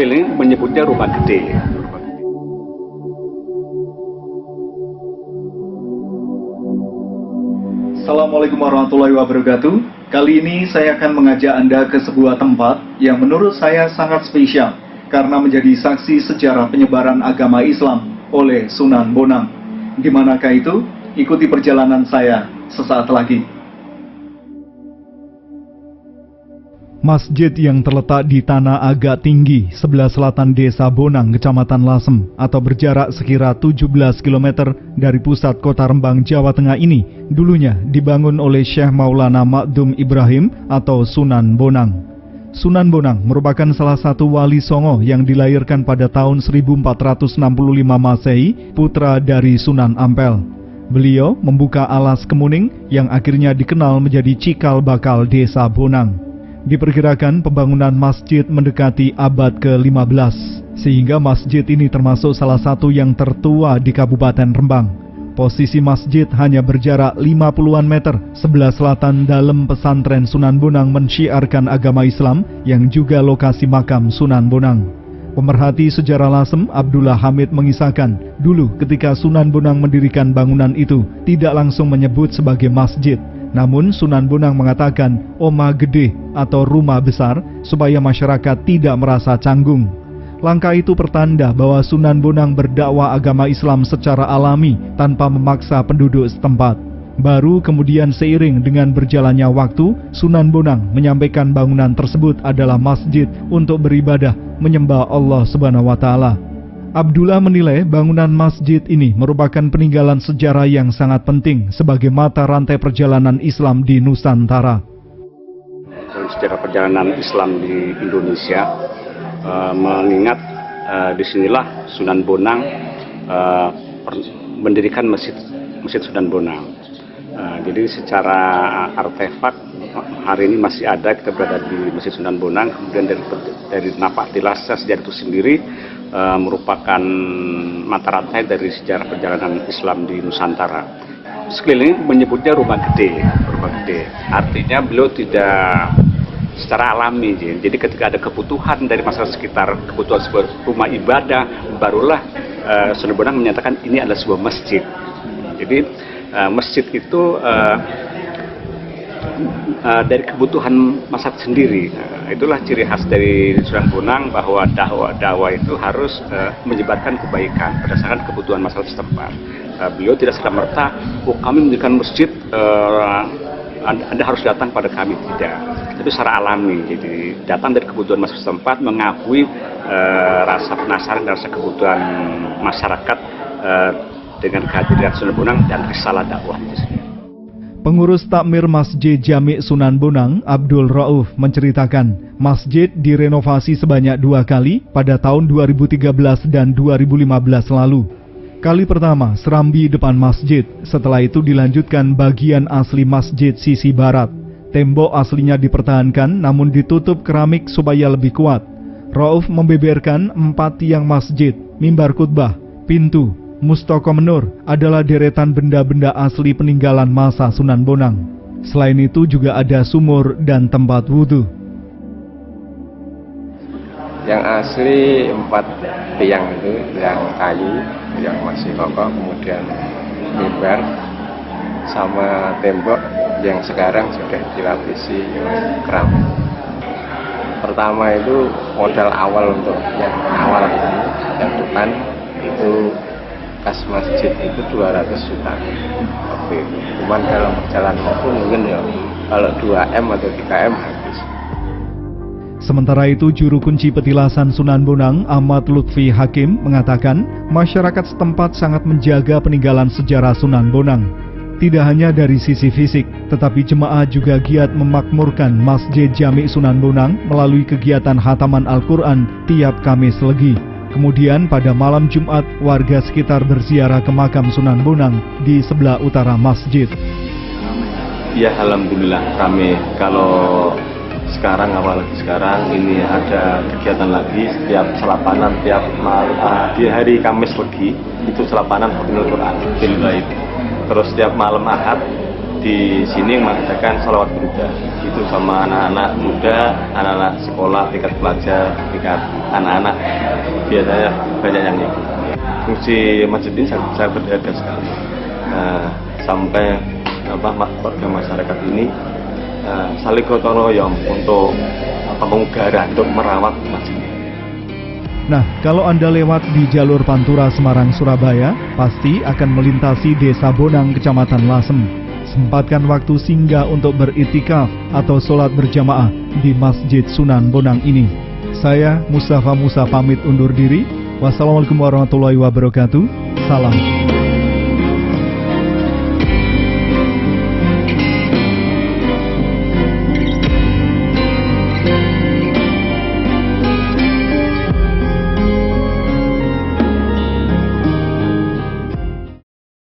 Sekeliling menyebutnya rumah gede. Assalamualaikum warahmatullahi wabarakatuh. Kali ini saya akan mengajak Anda ke sebuah tempat yang menurut saya sangat spesial karena menjadi saksi sejarah penyebaran agama Islam oleh Sunan Bonang. Di manakah itu? Ikuti perjalanan saya sesaat lagi. Masjid yang terletak di tanah agak tinggi sebelah selatan Desa Bonang, Kecamatan Lasem, atau berjarak sekira 17 km dari pusat kota Rembang, Jawa Tengah ini, dulunya dibangun oleh Syekh Maulana Makdum Ibrahim atau Sunan Bonang. Sunan Bonang merupakan salah satu wali Songo yang dilahirkan pada tahun 1465 Masehi, putra dari Sunan Ampel. Beliau membuka alas Kemuning yang akhirnya dikenal menjadi cikal bakal Desa Bonang. Diperkirakan pembangunan masjid mendekati abad ke-15, sehingga masjid ini termasuk salah satu yang tertua di Kabupaten Rembang. Posisi masjid hanya berjarak 50-an meter sebelah selatan dalam pesantren Sunan Bonang mensyiarkan agama Islam yang juga lokasi makam Sunan Bonang. Pemerhati sejarah Lasem, Abdullah Hamid mengisahkan, dulu ketika Sunan Bonang mendirikan bangunan itu, tidak langsung menyebut sebagai masjid. Namun Sunan Bonang mengatakan omah gede atau rumah besar supaya masyarakat tidak merasa canggung. Langkah itu pertanda bahwa Sunan Bonang berdakwah agama Islam secara alami tanpa memaksa penduduk setempat. Baru kemudian seiring dengan berjalannya waktu, Sunan Bonang menyampaikan bangunan tersebut adalah masjid untuk beribadah menyembah Allah Subhanahu wa taala. Abdullah menilai bangunan masjid ini merupakan peninggalan sejarah yang sangat penting sebagai mata rantai perjalanan Islam di Nusantara. Dalam sejarah perjalanan Islam di Indonesia, mengingat disinilah Sunan Bonang mendirikan masjid Sunan Bonang. Jadi secara artefak hari ini masih ada, kita berada di Masjid Sunan Bonang. Kemudian dari napak tilas sejarah itu sendiri merupakan mata rantai dari sejarah perjalanan Islam di Nusantara. Sekeliling menyebutnya rumah gede. Artinya beliau tidak secara alami. Jadi ketika ada kebutuhan dari masyarakat sekitar, kebutuhan sebuah rumah ibadah, barulah Sunan Bonang menyatakan ini adalah sebuah masjid. Jadi masjid itu dari kebutuhan masyarakat sendiri. Itulah ciri khas dari Sunan Bonang, bahwa dakwah itu harus menyebarkan kebaikan berdasarkan kebutuhan masyarakat setempat. Beliau tidak serta-merta, kami mendirikan masjid, Anda harus datang pada kami, tidak. Itu secara alami. Jadi datang dari kebutuhan masyarakat setempat, mengakui rasa penasaran dan rasa kebutuhan masyarakat dengan kehadiran Sunan Bonang dan risalah dakwah itu sendiri. Pengurus takmir Masjid Jami' Sunan Bonang, Abdul Rauf, menceritakan masjid direnovasi sebanyak 2 kali pada tahun 2013 dan 2015 lalu. Kali pertama serambi depan masjid, setelah itu dilanjutkan bagian asli masjid sisi barat. Tembok aslinya dipertahankan namun ditutup keramik supaya lebih kuat. Rauf membeberkan 4 tiang masjid, mimbar khutbah, pintu, mustaka menur adalah deretan benda-benda asli peninggalan masa Sunan Bonang. Selain itu juga ada sumur dan tempat wudhu. Yang asli 4 tiang itu, yang kayu yang masih kokoh, kemudian mimbar sama tembok yang sekarang sudah dilapisi keramik. Pertama itu modal awal untuk yang awal ini, yang depan itu kas masjid itu 200 juta waktu itu. Cuman dalam perjalanan waktu mungkin ya kalau 2M atau 3M habis. Sementara itu juru kunci petilasan Sunan Bonang, Ahmad Lutfi Hakim, mengatakan masyarakat setempat sangat menjaga peninggalan sejarah Sunan Bonang. Tidak hanya dari sisi fisik, tetapi jemaah juga giat memakmurkan Masjid Jami' Sunan Bonang melalui kegiatan khataman Al-Quran tiap Kamis Legi. Kemudian pada malam Jumat, warga sekitar berziarah ke makam Sunan Bonang di sebelah utara masjid. Ya alhamdulillah ramai. Kalau sekarang, apalagi sekarang ini ada kegiatan lagi setiap selapanan tiap di hari Kamis Legi itu selapanan Al Quran. Terus setiap malam Ahad di sini mengadakan sholawat burda itu sama anak-anak muda, anak-anak sekolah, tingkat pelajar, tingkat anak-anak, biasanya banyak yang ikut. Fungsi masjid ini sangat berharga sekali. Sampai warga masyarakat ini saling gotong royong untuk pemugaran, untuk merawat masjid. Nah, kalau Anda lewat di jalur Pantura Semarang Surabaya, pasti akan melintasi Desa Bonang, Kecamatan Lasem. Sempatkan waktu singgah untuk beritikaf atau sholat berjamaah di Masjid Sunan Bonang ini. Saya Mustafa Musa pamit undur diri. Wassalamualaikum warahmatullahi wabarakatuh. Salam.